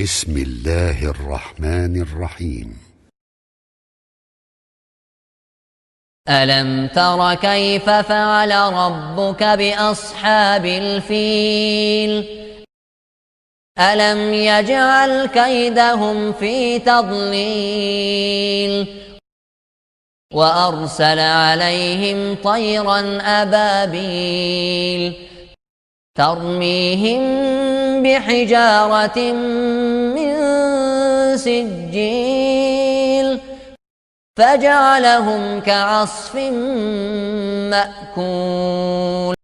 بسم الله الرحمن الرحيم. ألم تر كيف فعل ربك بأصحاب الفيل ألم يجعل كيدهم في تضليل وأرسل عليهم طيرا أبابيل ترميهم بحجارة من سجيل فجعلهم كعصف مأكول.